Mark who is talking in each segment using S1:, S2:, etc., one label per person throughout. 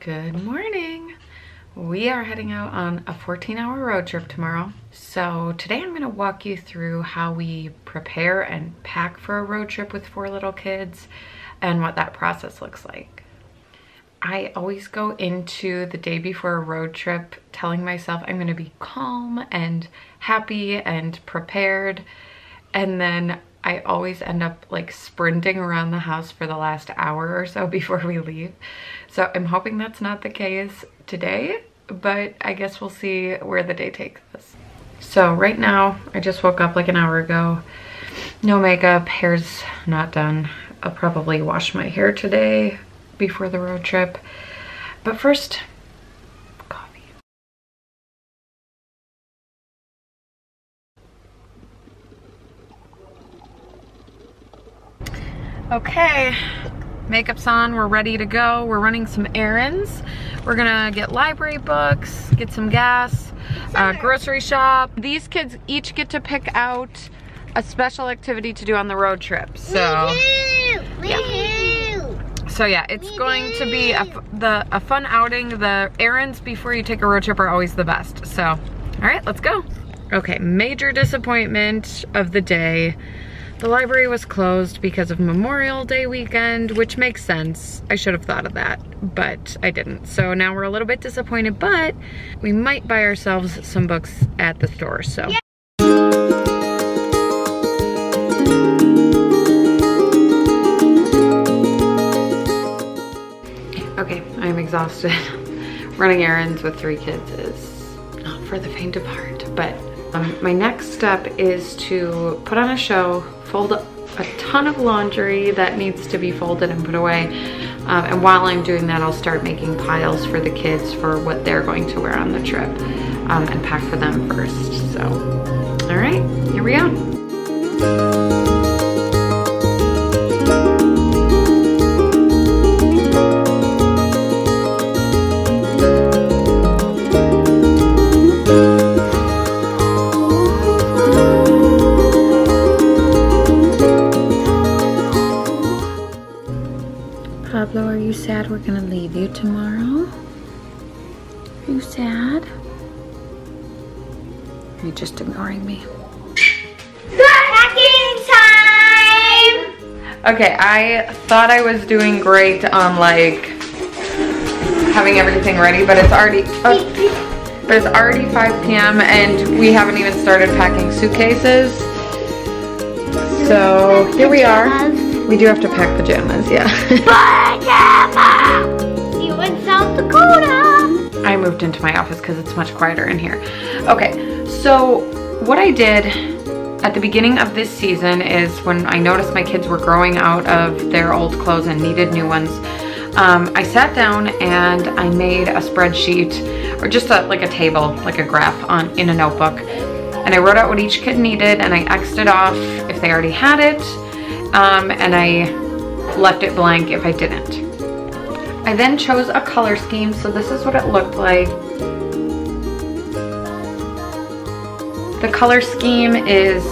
S1: Good morning. We are heading out on a 14-hour road trip tomorrow. So today I'm going to walk you through how we prepare and pack for a road trip with 4 little kids and what that process looks like. I always go into the day before a road trip telling myself I'm going to be calm and happy and prepared, and then I always end up like sprinting around the house for the last hour or so before we leave. So I'm hoping that's not the case today, but I guess we'll see where the day takes us. So right now, I just woke up like an hour ago. No makeup, hair's not done. I'll probably wash my hair today before the road trip. But first, coffee. Okay, makeup's on, we're ready to go. We're running some errands. We're gonna get library books, get some gas, grocery shop. These kids each get to pick out a special activity to do on the road trip. So, yeah, it's going to be a fun outing. The errands before you take a road trip are always the best. So, all right, let's go. Okay, major disappointment of the day. The library was closed because of Memorial Day weekend, which makes sense. I should have thought of that, but I didn't. So now we're a little bit disappointed, but we might buy ourselves some books at the store, so. Yeah. Okay, I'm exhausted. Running errands with 3 kids is not for the faint of heart, but my next step is to put on a show, fold a ton of laundry that needs to be folded and put away. And while I'm doing that, I'll start making piles for the kids for what they're going to wear on the trip and pack for them first. So, all right, here we go. Pablo, are you sad we're gonna leave you tomorrow? Are you sad? Are you just ignoring me?
S2: Packing time!
S1: Okay, I thought I was doing great on like having everything ready, but it's already 5 p.m. and we haven't even started packing suitcases. So here we are. We do have to pack pajamas, yeah.
S2: Pajamas! You in South Dakota!
S1: I moved into my office because it's much quieter in here. Okay, so what I did at the beginning of this season is when I noticed my kids were growing out of their old clothes and needed new ones, I sat down and I made a spreadsheet, or just like a table, like a graph in a notebook. And I wrote out what each kid needed and I X'd it off if they already had it. And I left it blank if I didn't. I then chose a color scheme, so this is what it looked like. The color scheme is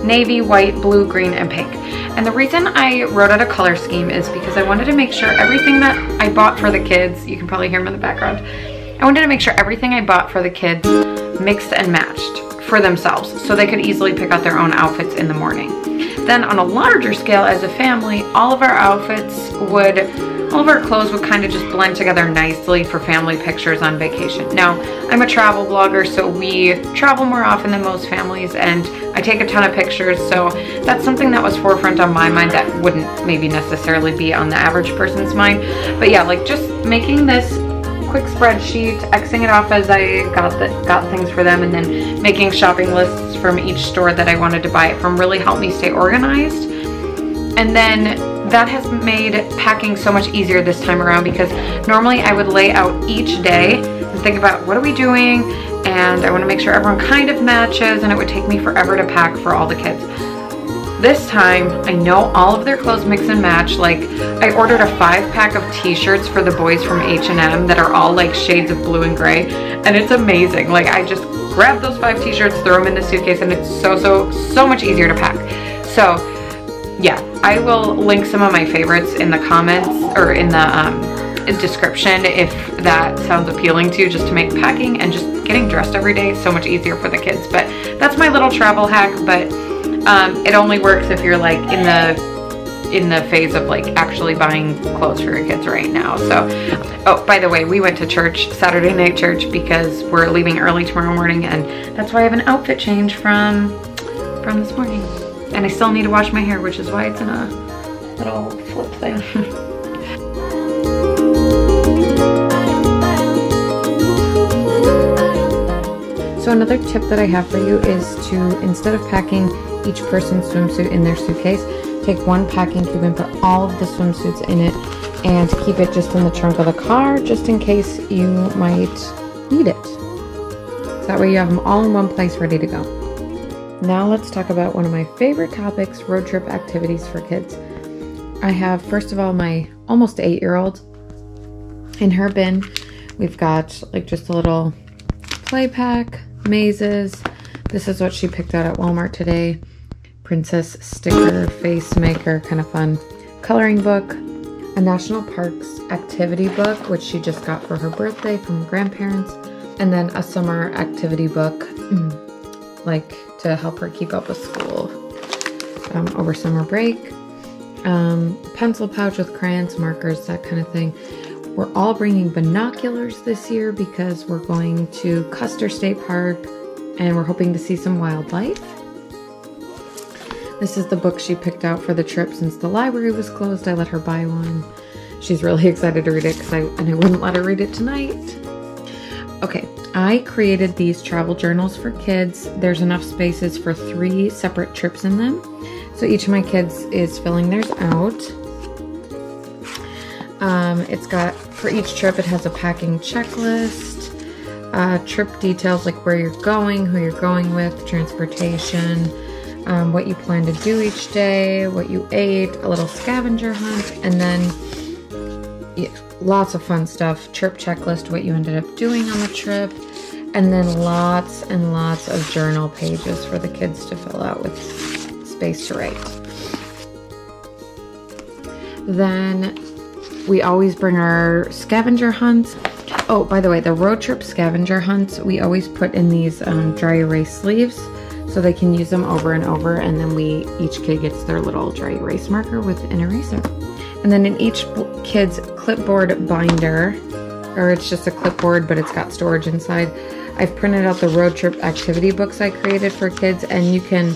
S1: navy, white, blue, green, and pink. And the reason I wrote out a color scheme is because I wanted to make sure everything that I bought for the kids, you can probably hear them in the background, I wanted to make sure everything I bought for the kids mixed and matched for themselves, so they could easily pick out their own outfits in the morning. Then on a larger scale as a family, all of our clothes would kind of just blend together nicely for family pictures on vacation. Now, I'm a travel blogger, so we travel more often than most families, and I take a ton of pictures, so that's something that was forefront on my mind that wouldn't maybe necessarily be on the average person's mind. But yeah, like just making this quick spreadsheet, Xing it off as I got things for them, and then making shopping lists from each store that I wanted to buy it from really helped me stay organized. And then that has made packing so much easier this time around, because normally I would lay out each day and think about what are we doing, and I want to make sure everyone kind of matches, and it would take me forever to pack for all the kids. This time, I know all of their clothes mix and match. Like, I ordered a 5-pack of t-shirts for the boys from H&M that are all like shades of blue and gray, and it's amazing. Like, I just grab those 5 t-shirts, throw them in the suitcase, and it's so much easier to pack. So yeah, I will link some of my favorites in the comments or in the description if that sounds appealing to you, just to make packing and just getting dressed every day so much easier for the kids. But that's my little travel hack, but it only works if you're like in the phase of like actually buying clothes for your kids right now. So, oh, by the way, we went to church, Saturday night church, because we're leaving early tomorrow morning, and that's why I have an outfit change from this morning. And I still need to wash my hair, which is why it's in a little flip thing. So another tip that I have for you is to, instead of packing each person's swimsuit in their suitcase, take one packing cube and put all of the swimsuits in it and keep it just in the trunk of the car, just in case you might need it. So that way you have them all in one place ready to go. Now let's talk about one of my favorite topics, road trip activities for kids. I have, first of all, my almost 8-year-old. In her bin, we've got like just a little play pack, mazes. This is what she picked out at Walmart today. Princess sticker, face maker, kind of fun. Coloring book, a national parks activity book, which she just got for her birthday from her grandparents, and then a summer activity book, like to help her keep up with school over summer break. Pencil pouch with crayons, markers, that kind of thing. We're all bringing binoculars this year because we're going to Custer State Park and we're hoping to see some wildlife. This is the book she picked out for the trip since the library was closed. I let her buy one. She's really excited to read it and I wouldn't let her read it tonight. Okay, I created these travel journals for kids. There's enough spaces for 3 separate trips in them. So each of my kids is filling theirs out. It's got, for each trip, it has a packing checklist, trip details like where you're going, who you're going with, transportation, what you plan to do each day, what you ate, a little scavenger hunt, and then lots of fun stuff, trip checklist, what you ended up doing on the trip, and then lots and lots of journal pages for the kids to fill out with space to write. Then we always bring our scavenger hunts. Oh, by the way, the road trip scavenger hunts, we always put in these dry erase sleeves so they can use them over and over, and then each kid gets their little dry erase marker with an eraser. And then in each kid's clipboard binder, or it's just a clipboard but it's got storage inside, I've printed out the road trip activity books I created for kids, and you can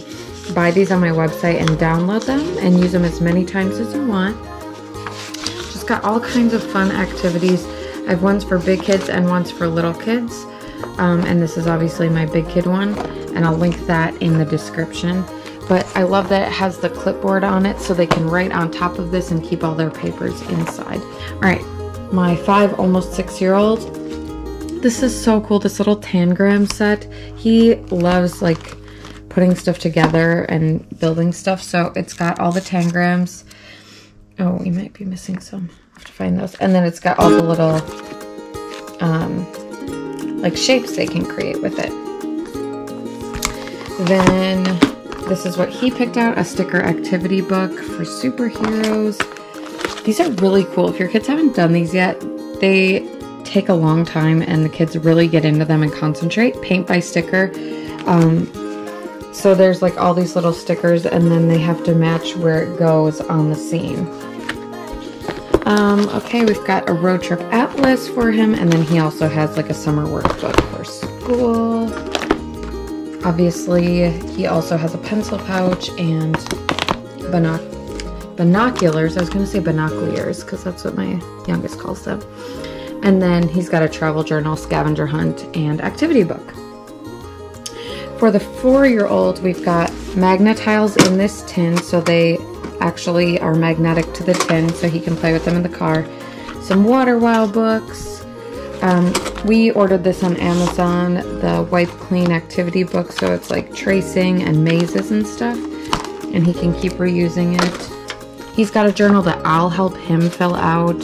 S1: buy these on my website and download them and use them as many times as you want. Just got all kinds of fun activities. I have ones for big kids and ones for little kids. And this is obviously my big kid one, and I'll link that in the description. But I love that it has the clipboard on it so they can write on top of this and keep all their papers inside. All right, my 5, almost 6-year-old. This is so cool, this little tangram set. He loves like putting stuff together and building stuff. So it's got all the tangrams. Oh, we might be missing some. I have to find those. And then it's got all the little like shapes they can create with it. Then this is what he picked out, a sticker activity book for superheroes. These are really cool. If your kids haven't done these yet, they take a long time and the kids really get into them and concentrate. Paint by sticker. So there's like all these little stickers, and then they have to match where it goes on the scene. Okay, we've got a road trip atlas for him, and then he also has like a summer workbook for school. Obviously, he also has a pencil pouch and binoculars. I was going to say binoculars because that's what my youngest calls them. And then he's got a travel journal, scavenger hunt, and activity book. For the 4-year-old, we've got magnetiles in this tin, so they actually are magnetic to the tin, so he can play with them in the car. Some Water Wow books. We ordered this on Amazon, the Wipe Clean activity book, so it's like tracing and mazes and stuff, and he can keep reusing it. He's got a journal that I'll help him fill out,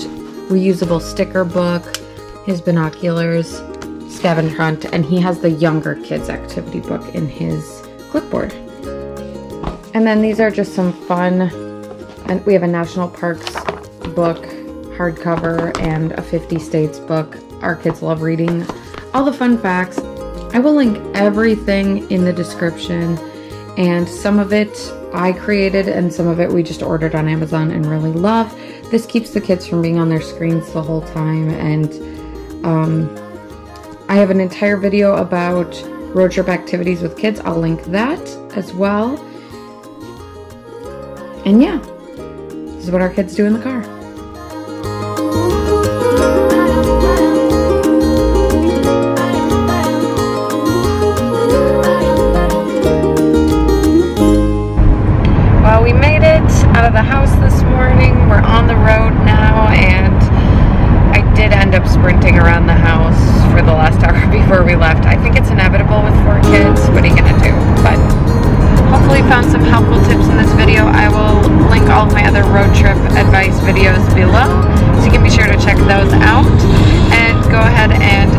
S1: reusable sticker book, his binoculars, scavenger hunt, and he has the younger kids activity book in his clipboard. And then these are just some fun, and we have a national parks book, hardcover and a 50 States book. Our kids love reading all the fun facts. I will link everything in the description, and some of it I created and some of it we just ordered on Amazon and really love. This keeps the kids from being on their screens the whole time, and I have an entire video about road trip activities with kids. I'll link that as well. And yeah, this is what our kids do in the car. Well, we made it out of the house this morning. We're on the road now, and I did end up sprinting around the house for the last hour before we left. I think it's inevitable with 4 kids. What are you gonna do? But hopefully found some helpful tips in this video. I will link all of my other road trip advice videos below, so you can be sure to check those out. And go ahead and